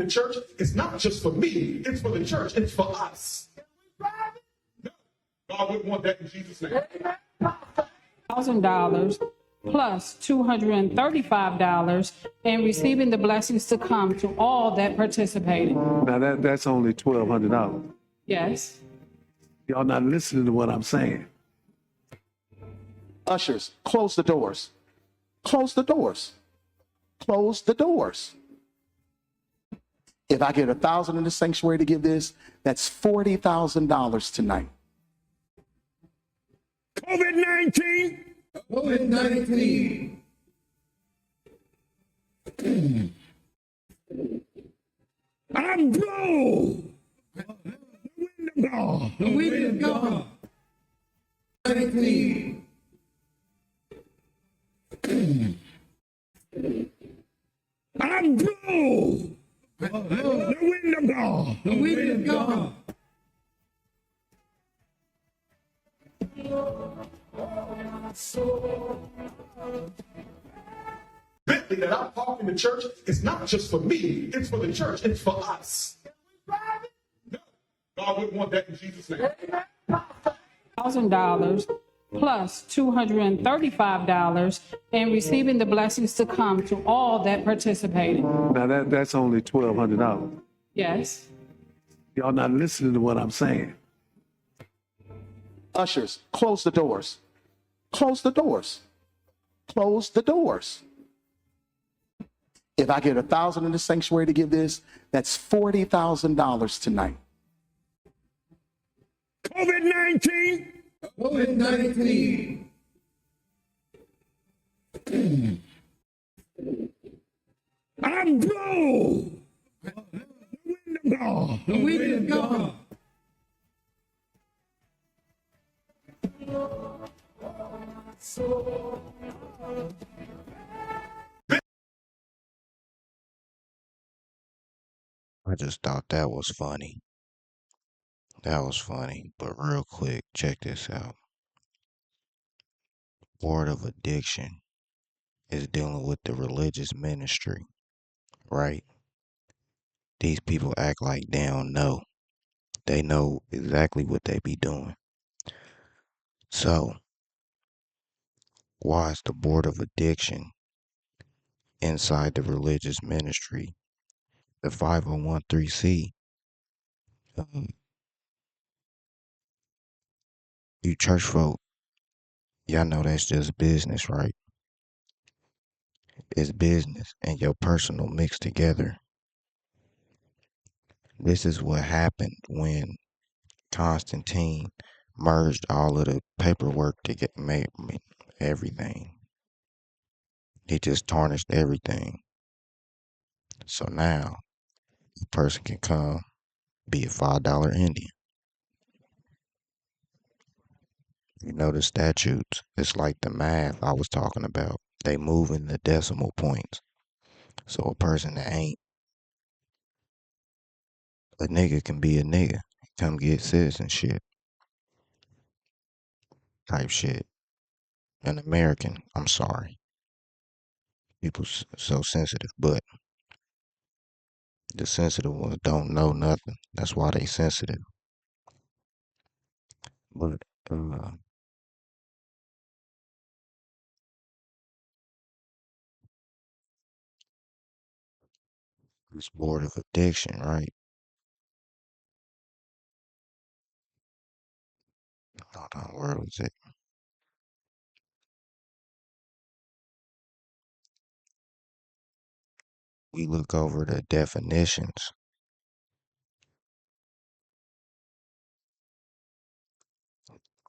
the church is not just for me, it's for the church, it's for us. No, God wouldn't want that in Jesus' name. $1,000 plus $235 and receiving the blessings to come to all that participated. Now that's only $1,200. Yes. Y'all not listening to what I'm saying. Ushers, close the doors. Close the doors. Close the doors. If I get 1,000 in the sanctuary to give this, that's $40,000 tonight. COVID-19. COVID-19. I'm blow. The wind of God. The wind of God. 19. I'm blow. The wind of God. The wind of God. Bentley that I park in the church is not just for me, it's for the church, it's for us. No, God wouldn't want that in Jesus' name. $1,000 plus $235 and receiving the blessings to come to all that participated. Now that's only $1,200. Yes. Y'all not listening to what I'm saying. Ushers, close the doors. Close the doors. Close the doors. If I get 1,000 in the sanctuary to give this, that's $40,000 tonight. COVID-19. COVID-19. I'm blow. The wind of God. The wind of God. I just thought that was funny. That was funny. But real quick, check this out. Board of Addiction is dealing with the religious ministry, right? These people act like they don't know. They know exactly what they be doing. So, why is the Board of Addiction inside the religious ministry, the 501c? You church folk, y'all know that's just business, right? It's business and your personal mixed together. This is what happened when Constantine merged all of the paperwork to get made everything. He just tarnished everything. So now a person can come be a $5 Indian. You know the statutes, it's like the math I was talking about. They move in the decimal points. So a person that ain't a nigga can be a nigga. Come get citizenship type shit. An American, I'm sorry. People so sensitive, but the sensitive ones don't know nothing. That's why they sensitive. But this board of addiction, right? Hold on, where was it? We look over the definitions.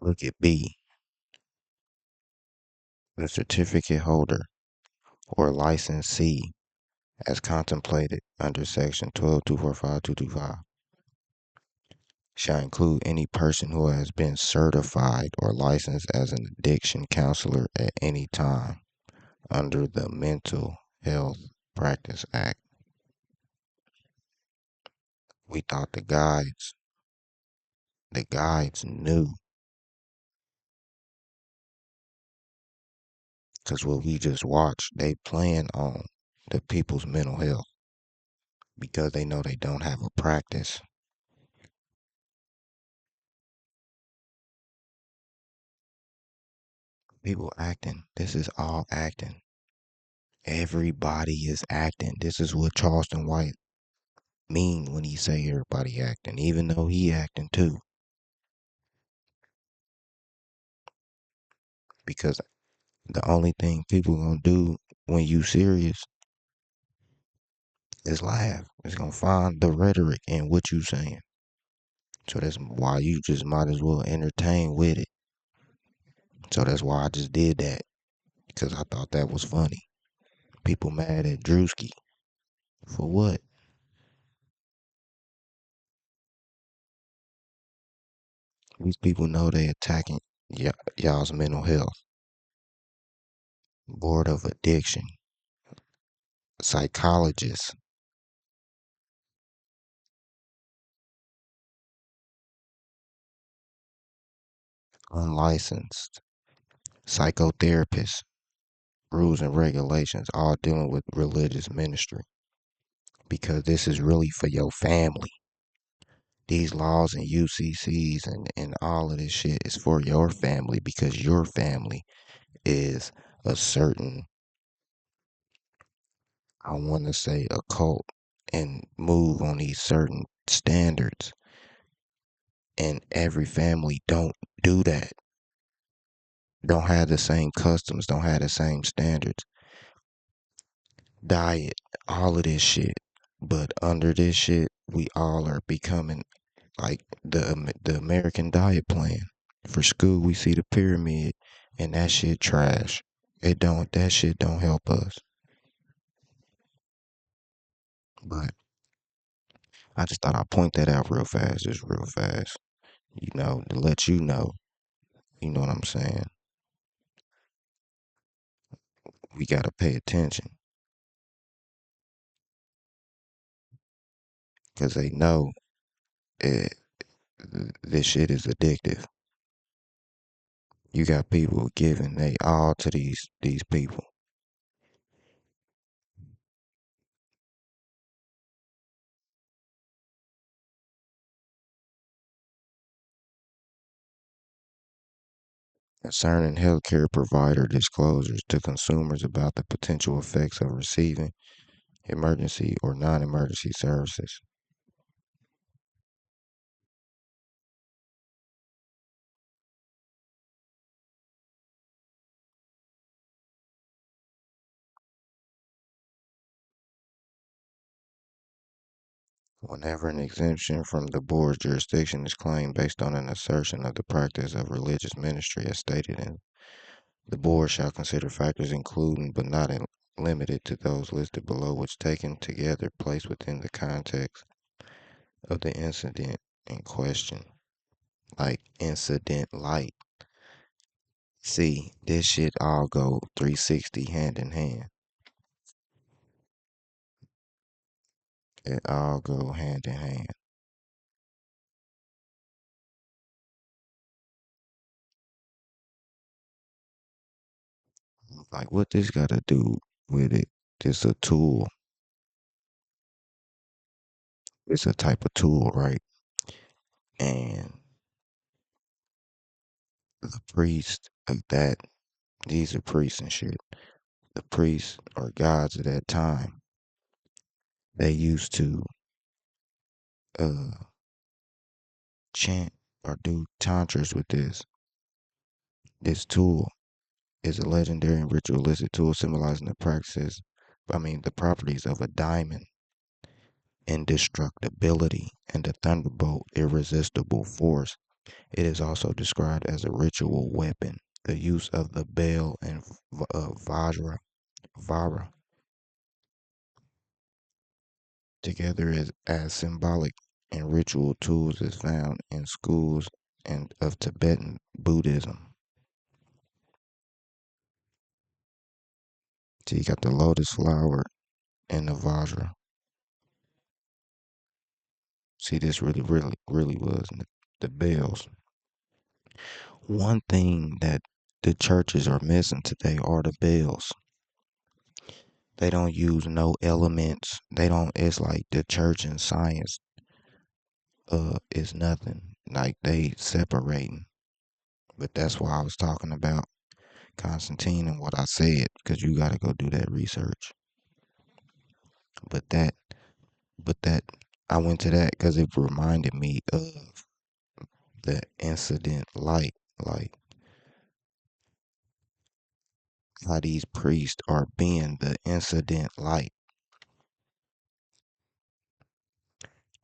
Look at B. The certificate holder or licensee as contemplated under section 12245-225 shall include any person who has been certified or licensed as an addiction counselor at any time under the Mental Health Practice Act. We thought the guides knew, because what we just watched, they plan on the people's mental health because they know they don't have a practice. People acting. This is all acting. Everybody is acting. This is what Charleston White mean when he say everybody acting, even though he acting too. Because the only thing people gonna do when you serious is laugh. It's gonna find the rhetoric in what you saying. So that's why you just might as well entertain with it. So that's why I just did that. Because I thought that was funny. People mad at Drewski. For what? These people know they attacking y'all's mental health. Board of addiction. Psychologists. Unlicensed. Psychotherapists. Rules and regulations, all dealing with religious ministry. Because this is really for your family. These laws and UCCs and all of this shit is for your family because your family is a certain, I want to say, a cult and move on these certain standards. And every family don't do that. Don't have the same customs, don't have the same standards. Diet, all of this shit. But under this shit, we all are becoming like the American diet plan. For school, we see the pyramid, and that shit trash. That shit don't help us. But I just thought I'd point that out real fast, just real fast. To let you know. You know what I'm saying? We gotta pay attention because they know it, this shit is addictive. You got people giving they all to these people. Concerning healthcare provider disclosures to consumers about the potential effects of receiving emergency or non-emergency services. Whenever an exemption from the board's jurisdiction is claimed based on an assertion of the practice of religious ministry as stated in the board shall consider factors including but not limited to those listed below which taken together place within the context of the incident in question. Like incident light. See, this shit all go 360 hand in hand. It all go hand in hand. Like what this got to do with it? This a tool. It's a type of tool, right? And the priest of that, these are priests and shit. The priests or gods of that time, they used to uh chant or do tantras with this tool. Is a legendary and ritualistic tool symbolizing the properties of a diamond, indestructibility, and the thunderbolt, irresistible force. It is also described as a ritual weapon. The use of the bell and vara together as symbolic and ritual tools is found in schools and of Tibetan Buddhism. So you got the lotus flower and the vajra. See, this really was the bells. One thing that the churches are missing today are the bells. They don't use no elements. They don't. It's like the church and science is nothing. Like they separating. But that's why I was talking about Constantine and what I said, because you got to go do that research. But that, but that, I went to that because it reminded me of the incident light, like how these priests are being the incident light.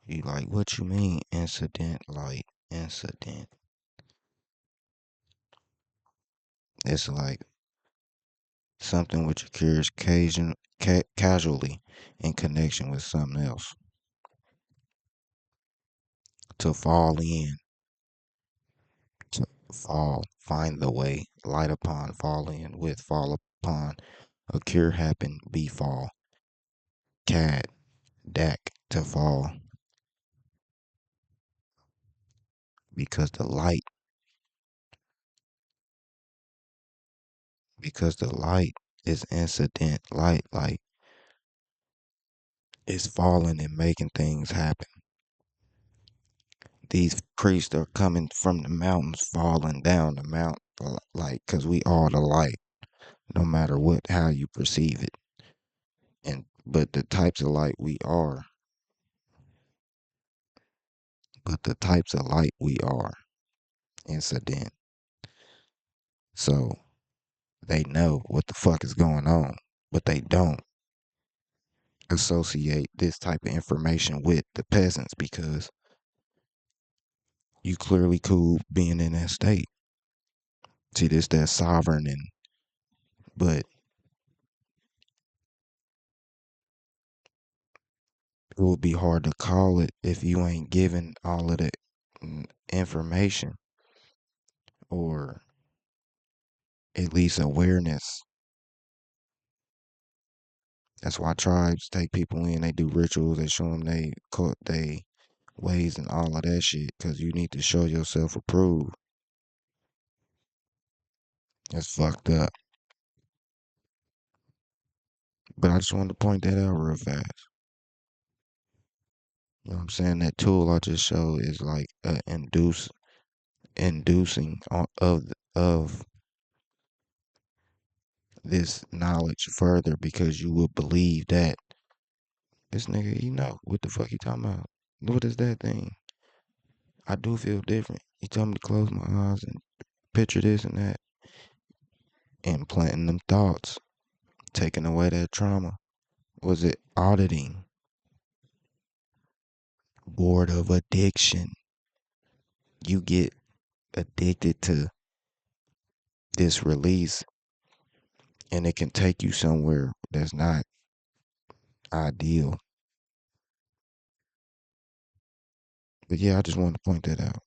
You like, what you mean incident light? Incident. It's like something which occurs casually in connection with something else. To fall in, to fall, find the way, light upon, fall in, with, fall upon, occur, happen, befall, cat, dak, to fall, because the light is incident light, like it's falling and making things happen. These priests are coming from the mountains, falling down the mountain, like, cause we are the light, no matter how you perceive it. But the types of light we are, incident. So they know what the fuck is going on, but they don't associate this type of information with the peasants because you clearly cool being in that state. See, this that sovereign but it would be hard to call it if you ain't given all of that information or at least awareness. That's why tribes take people in. They do rituals. They show them they ways and all of that shit because you need to show yourself approved. That's fucked up. But I just wanted to point that out real fast. You know what I'm saying? That tool I just showed is like inducing of this knowledge further because you will believe that this nigga, what the fuck he talking about? What is that thing? I do feel different. He told me to close my eyes and picture this and that. Implanting them thoughts, taking away that trauma. Was it auditing? Bored of addiction. You get addicted to this release and it can take you somewhere that's not ideal. But yeah, I just wanted to point that out.